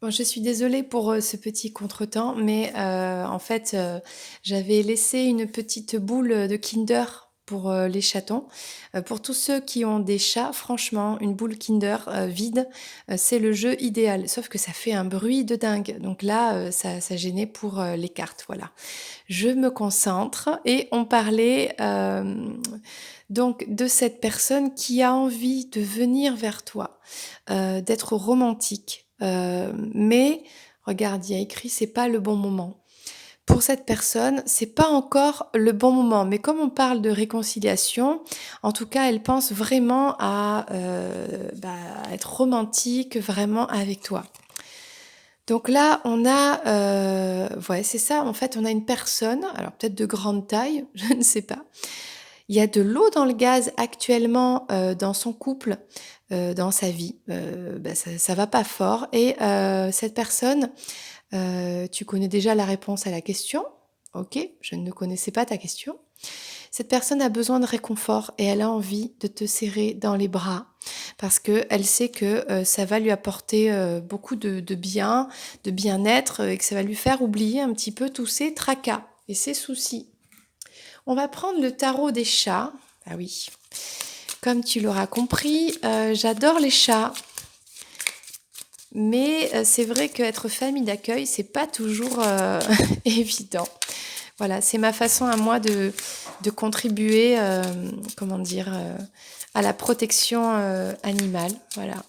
Bon, je suis désolée pour, ce petit contretemps, mais en fait, j'avais laissé une petite boule, de Kinder pour, les chatons. Pour tous ceux qui ont des chats, franchement, une boule Kinder, vide, c'est le jeu idéal. Sauf que ça fait un bruit de dingue. Donc là, ça gênait pour, les cartes, voilà. Je me concentre et on parlait, donc de cette personne qui a envie de venir vers toi, d'être romantique. Mais regarde, il y a écrit: «C'est pas le bon moment». Pour cette personne, c'est pas encore le bon moment, mais comme on parle de réconciliation, en tout cas, elle pense vraiment à, être romantique vraiment avec toi. Donc là, on a, ouais, c'est ça, en fait, on a une personne, alors peut-être de grande taille, je ne sais pas. Il y a de l'eau dans le gaz actuellement, dans son couple, dans sa vie, ça va pas fort et cette personne, tu connais déjà la réponse à la question. OK, je ne connaissais pas ta question. Cette personne a besoin de réconfort et elle a envie de te serrer dans les bras parce qu'elle sait que, ça va lui apporter, beaucoup de bien, de bien-être, et que ça va lui faire oublier un petit peu tous ses tracas et ses soucis. On va prendre le tarot des chats. Ah oui, comme tu l'auras compris, j'adore les chats, mais c'est vrai qu'être famille d'accueil, c'est pas toujours, évident. Voilà, c'est ma façon à moi de contribuer, comment dire, à la protection, animale. Voilà.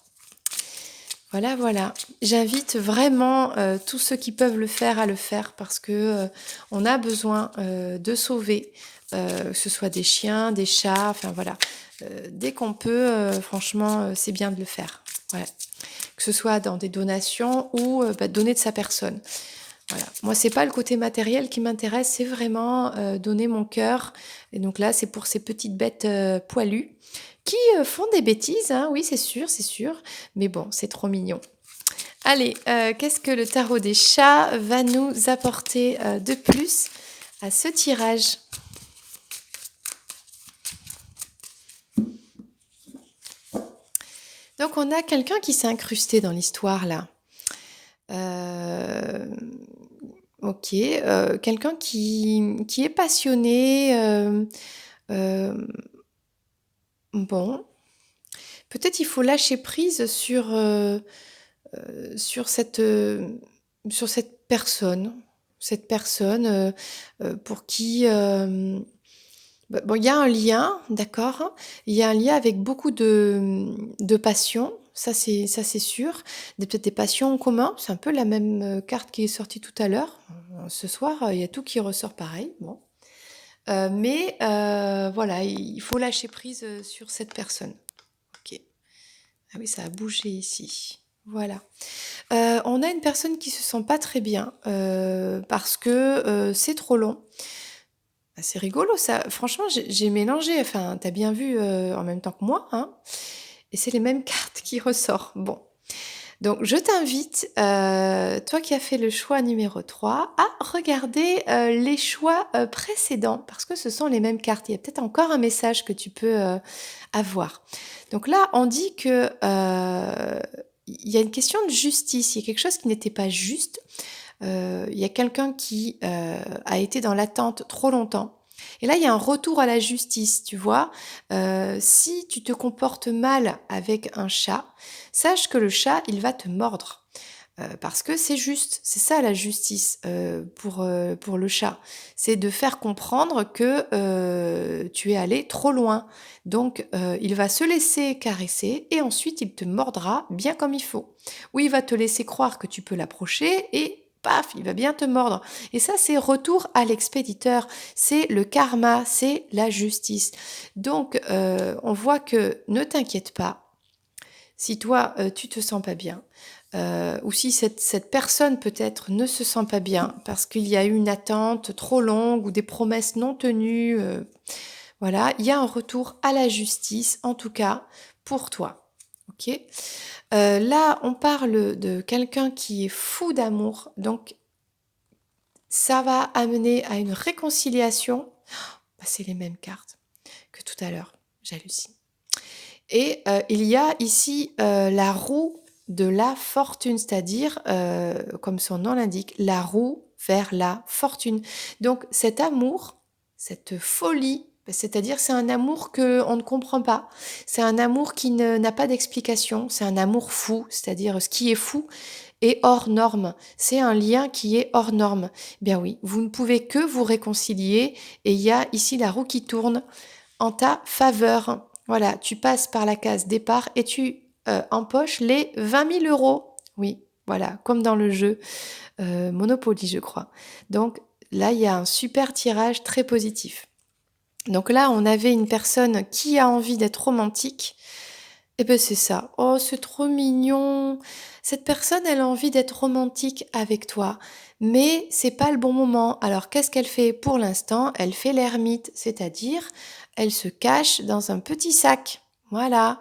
Voilà, voilà. J'invite vraiment, tous ceux qui peuvent le faire à le faire parce que, on a besoin, de sauver, que ce soit des chiens, des chats, enfin voilà. Dès qu'on peut, franchement, c'est bien de le faire. Ouais. Que ce soit dans des donations ou, donner de sa personne. Voilà. Moi, c'est pas le côté matériel qui m'intéresse, c'est vraiment, donner mon cœur et donc là, c'est pour ces petites bêtes, poilues qui, font des bêtises, hein, oui, c'est sûr, mais bon, c'est trop mignon. Allez, qu'est-ce que le tarot des chats va nous apporter, de plus à ce tirage? Donc on a quelqu'un qui s'est incrusté dans l'histoire là. Hem, OK, quelqu'un qui est passionné, hem, bon, peut-être il faut lâcher prise sur sur cette personne, pour qui, bon, il y a un lien, d'accord. Il y a un lien avec beaucoup de passion, ça c'est sûr. Peut-être des passions en commun, c'est un peu la même, carte qui est sortie tout à l'heure. Ce soir, il y a tout qui ressort pareil, bon. Mais voilà, il faut lâcher prise, sur cette personne. OK. Ah oui, ça a bougé ici. Voilà. On a une personne qui se sent pas très bien, parce que, c'est trop long. Ah, c'est rigolo ça. Franchement, j'ai mélangé, enfin, tu as bien vu, en même temps que moi, hein, et c'est les mêmes cartes qui ressortent. Bon, donc je t'invite, toi qui as fait le choix numéro 3, à regarder, les choix, précédents parce que ce sont les mêmes cartes. Il y a peut-être encore un message que tu peux, avoir. Donc là, on dit que, il y a une question de justice, il y a quelque chose qui n'était pas juste. Il y a quelqu'un qui, a été dans l'attente trop longtemps et là, il y a un retour à la justice, tu vois? Si tu te comportes mal avec un chat, sache que le chat, il va te mordre, parce que c'est juste. C'est ça la justice, pour le chat. C'est de faire comprendre que, tu es allé trop loin. Donc, il va se laisser caresser et ensuite il te mordra bien comme il faut. Ou il va te laisser croire que tu peux l'approcher et paf, il va bien te mordre. Et ça, c'est retour à l'expéditeur, c'est le karma, c'est la justice. Donc, on voit que ne t'inquiète pas, si toi, tu te sens pas bien, ou si cette personne peut-être ne se sent pas bien parce qu'il y a eu une attente trop longue ou des promesses non tenues, voilà, il y a un retour à la justice, en tout cas pour toi. OK? Là, on parle de quelqu'un qui est fou d'amour, donc ça va amener à une réconciliation. Bah, c'est les mêmes cartes que tout à l'heure, j'hallucine. Et il y a ici, la roue de la fortune, c'est-à-dire, comme son nom l'indique, la roue vers la fortune. Donc cet amour, cette folie, bah, c'est-à-dire c'est un amour qu'on ne comprend pas. C'est un amour qui n'a pas d'explication, c'est un amour fou, c'est-à-dire ce qui est fou est hors norme. C'est un lien qui est hors norme. Bien oui, vous ne pouvez que vous réconcilier et il y a ici la roue qui tourne en ta faveur. Voilà, tu passes par la case départ et tu empoches les 20 000 euros. Oui, voilà, comme dans le jeu Monopoly, je crois. Donc là, il y a un super tirage très positif. Donc là, on avait une personne qui a envie d'être romantique. Et ben c'est ça. Oh, c'est trop mignon. Cette personne, elle a envie d'être romantique avec toi, mais c'est pas le bon moment. Alors qu'est-ce qu'elle fait pour l'instant? Elle fait l'ermite, c'est-à-dire elle se cache dans un petit sac. Voilà.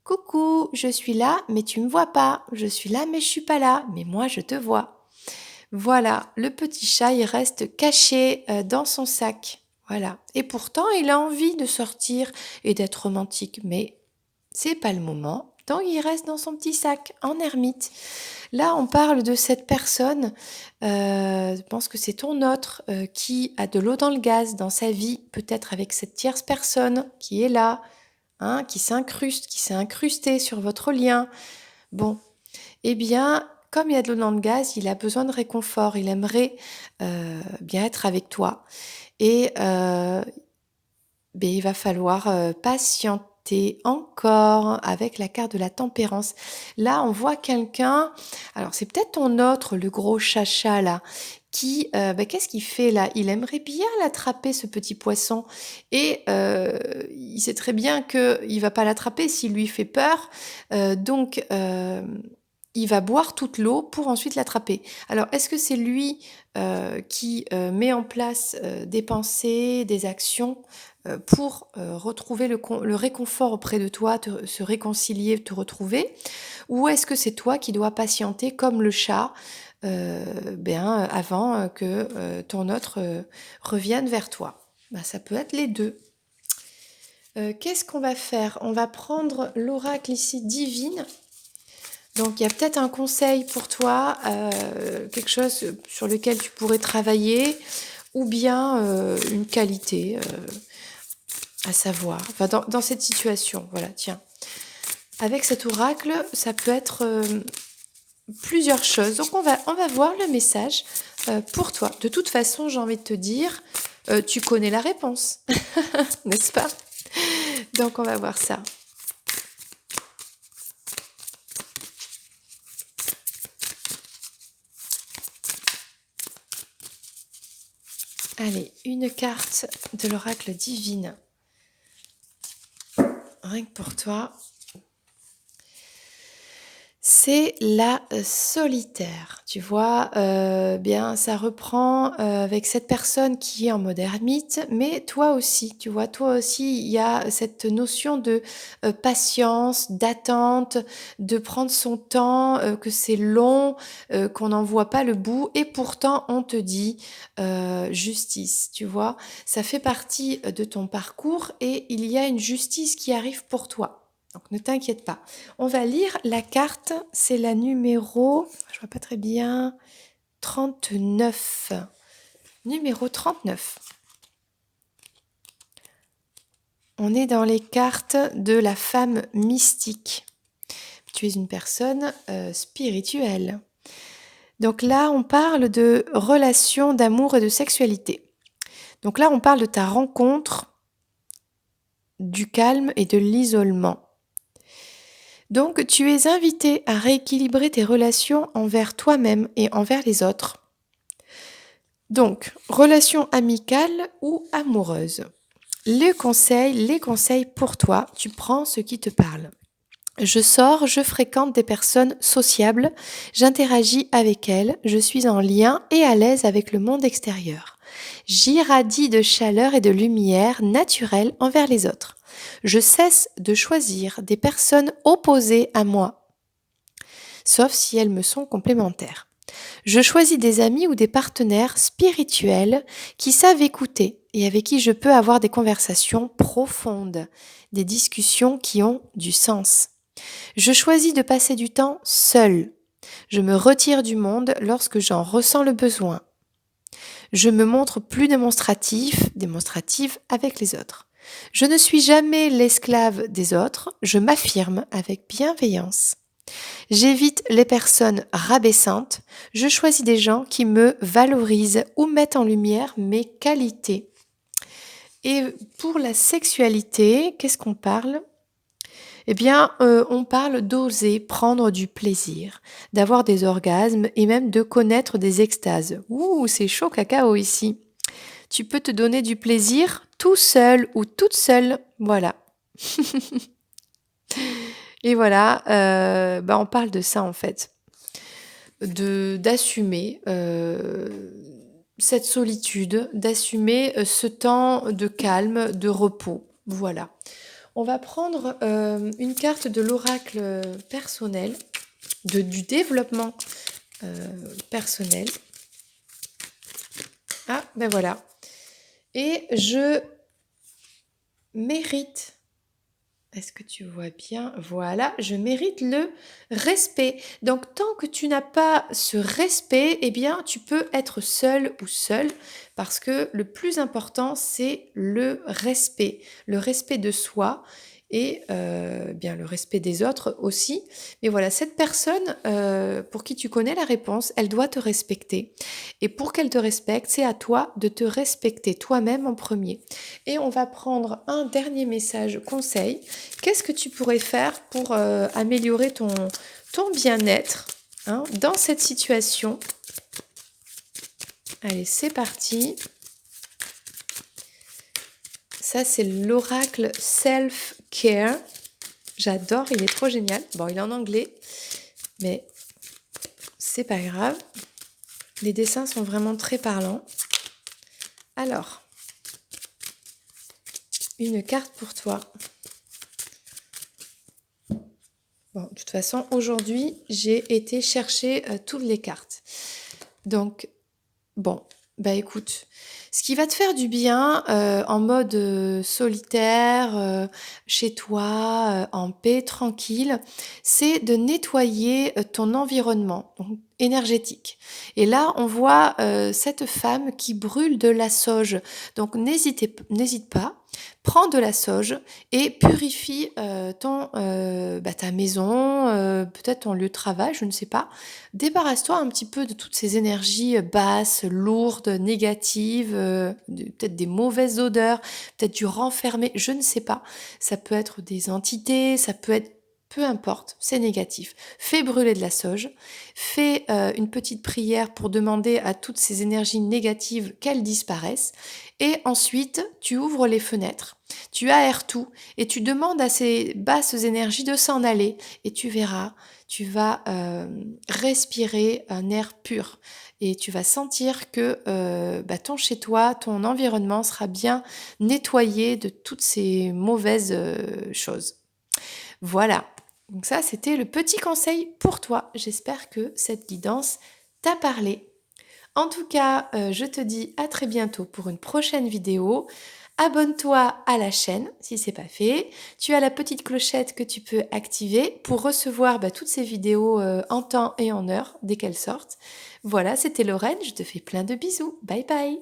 Coucou, je suis là, mais tu me vois pas. Je suis là, mais je suis pas là. Mais moi, je te vois. Voilà, le petit chat, il reste caché dans son sac. Voilà. Et pourtant, il a envie de sortir et d'être romantique, mais c'est pas le moment. Donc il reste dans son petit sac en ermite. Là, on parle de cette personne, je pense que c'est ton autre, qui a de l'eau dans le gaz dans sa vie, peut-être avec cette tierce personne qui est là, hein, qui s'est incrusté sur votre lien. Bon, eh bien, comme il y a de l'eau dans le gaz, il a besoin de réconfort. Il aimerait bien être avec toi. Et ben, il va falloir patienter encore avec la carte de la tempérance. Là, on voit quelqu'un, alors c'est peut-être ton autre, le gros chacha là, qui, ben, qu'est-ce qu'il fait là? Il aimerait bien l'attraper, ce petit poisson. Et il sait très bien qu'il ne va pas l'attraper s'il lui fait peur. Donc, il va boire toute l'eau pour ensuite l'attraper. Alors, est-ce que c'est lui qui met en place des pensées, des actions pour retrouver le réconfort auprès de toi, se réconcilier, te retrouver? Ou est-ce que c'est toi qui dois patienter comme le chat avant que ton autre revienne vers toi? Ben, ça peut être les deux. Qu'est-ce qu'on va faire? On va prendre l'oracle ici divine. Donc il y a peut-être un conseil pour toi, quelque chose sur lequel tu pourrais travailler, ou bien une qualité à savoir, enfin dans cette situation. Voilà, tiens. Avec cet oracle, ça peut être plusieurs choses. Donc on va voir le message pour toi. De toute façon, j'ai envie de te dire, tu connais la réponse, n'est-ce pas? Donc on va voir ça. Allez, une carte de l'oracle divine. Rien que pour toi. C'est la solitaire, tu vois? Bien, ça reprend, avec cette personne qui est en mode ermite, mais toi aussi, tu vois? Toi aussi, il y a cette notion de, patience, d'attente, de prendre son temps, que c'est long, qu'on n'en voit pas le bout et pourtant on te dit, justice, tu vois? Ça fait partie, de ton parcours et il y a une justice qui arrive pour toi. Donc ne t'inquiète pas. On va lire la carte, c'est la numéro, je vois pas très bien, 39. Numéro 39. On est dans les cartes de la femme mystique. Tu es une personne spirituelle. Donc là, on parle de relations d'amour et de sexualité. Donc là, on parle de ta rencontre, du calme et de l'isolement. Donc, tu es invité à rééquilibrer tes relations envers toi-même et envers les autres. Donc, relation amicale ou amoureuse. Les conseils pour toi, tu prends ce qui te parle. Je sors, je fréquente des personnes sociables, j'interagis avec elles, je suis en lien et à l'aise avec le monde extérieur. J'irradie de chaleur et de lumière naturelle envers les autres. Je cesse de choisir des personnes opposées à moi, sauf si elles me sont complémentaires. Je choisis des amis ou des partenaires spirituels qui savent écouter et avec qui je peux avoir des conversations profondes, des discussions qui ont du sens. Je choisis de passer du temps seul. Je me retire du monde lorsque j'en ressens le besoin. Je me montre plus démonstrative avec les autres. Je ne suis jamais l'esclave des autres, je m'affirme avec bienveillance. J'évite les personnes rabaissantes, je choisis des gens qui me valorisent ou mettent en lumière mes qualités. Et pour la sexualité, qu'est-ce qu'on parle ? Eh bien, on parle d'oser prendre du plaisir, d'avoir des orgasmes et même de connaître des extases. Ouh, c'est chaud cacao ici. Tu peux te donner du plaisir tout seul ou toute seule. Voilà. Et voilà, on parle de ça en fait. D'assumer cette solitude, d'assumer ce temps de calme, de repos. Voilà. On va prendre une carte de l'oracle personnel, du développement personnel. Ah, ben voilà. Et je mérite, est-ce que tu vois bien? Voilà, je mérite le respect. Donc, tant que tu n'as pas ce respect, eh bien, tu peux être seul ou seule parce que le plus important, c'est le respect de soi et bien le respect des autres aussi. Mais voilà, cette personne pour qui tu connais la réponse, elle doit te respecter. Et pour qu'elle te respecte, c'est à toi de te respecter toi-même en premier. Et on va prendre un dernier message conseil. Qu'est-ce que tu pourrais faire pour améliorer ton bien-être dans cette situation? Allez, c'est parti. Ça, c'est l'oracle Self-Care. J'adore, il est trop génial. Bon, il est en anglais, mais c'est pas grave. Les dessins sont vraiment très parlants. Alors, une carte pour toi. Bon, de toute façon, aujourd'hui, j'ai été chercher toutes les cartes. Donc, bon, bah écoute, ce qui va te faire du bien en mode solitaire, chez toi, en paix, tranquille, c'est de nettoyer ton environnement donc, énergétique. Et là, on voit cette femme qui brûle de la sauge. Donc, n'hésite pas, prends de la sauge et purifie ta maison, peut-être ton lieu de travail, je ne sais pas. Débarrasse-toi un petit peu de toutes ces énergies basses, lourdes, négatives, peut-être des mauvaises odeurs, peut-être du renfermé, je ne sais pas. Ça peut être des entités, ça peut être peu importe, c'est négatif. Fais brûler de la sauge, fais une petite prière pour demander à toutes ces énergies négatives qu'elles disparaissent et ensuite tu ouvres les fenêtres, tu aères tout et tu demandes à ces basses énergies de s'en aller et tu verras, tu vas respirer un air pur et tu vas sentir que ton chez-toi, ton environnement sera bien nettoyé de toutes ces mauvaises choses. Voilà, donc ça c'était le petit conseil pour toi. J'espère que cette guidance t'a parlé. En tout cas, je te dis à très bientôt pour une prochaine vidéo. Abonne-toi à la chaîne si c'est pas fait. Tu as la petite clochette que tu peux activer pour recevoir toutes ces vidéos en temps et en heure dès qu'elles sortent. Voilà, c'était Lorraine, je te fais plein de bisous. Bye bye.